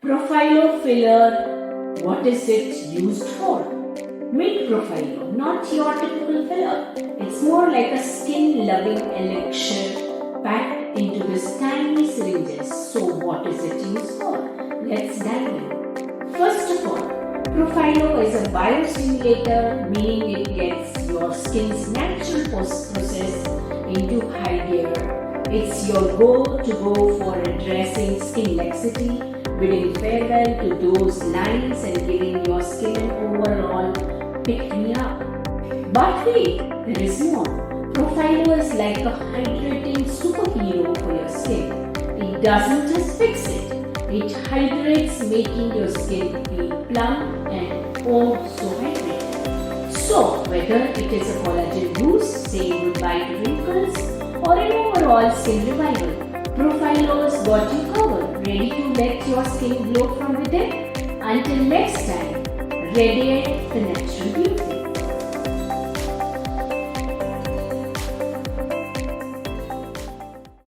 Profilo filler, what is it used for? Meet Profilo, not your typical filler. It's more like a skin-loving elixir packed into this tiny syringes. So what is it used for? Let's dive in. First of all, Profilo is a biostimulator, meaning it gets your skin's natural process into high gear. It's your go-to-go for addressing skin laxity, bidding farewell to those lines and giving your skin an overall pick-me-up. But wait, there is more. Profilo is like a hydrating superhero for your skin. It doesn't just fix it. It hydrates, making your skin feel plump and oh so hydrated. So, whether it is a collagen boost, saying goodbye to wrinkles, or an overall skin revival, Profilo's got you covered, ready to let your skin glow from within. Until next time, radiate the natural beauty.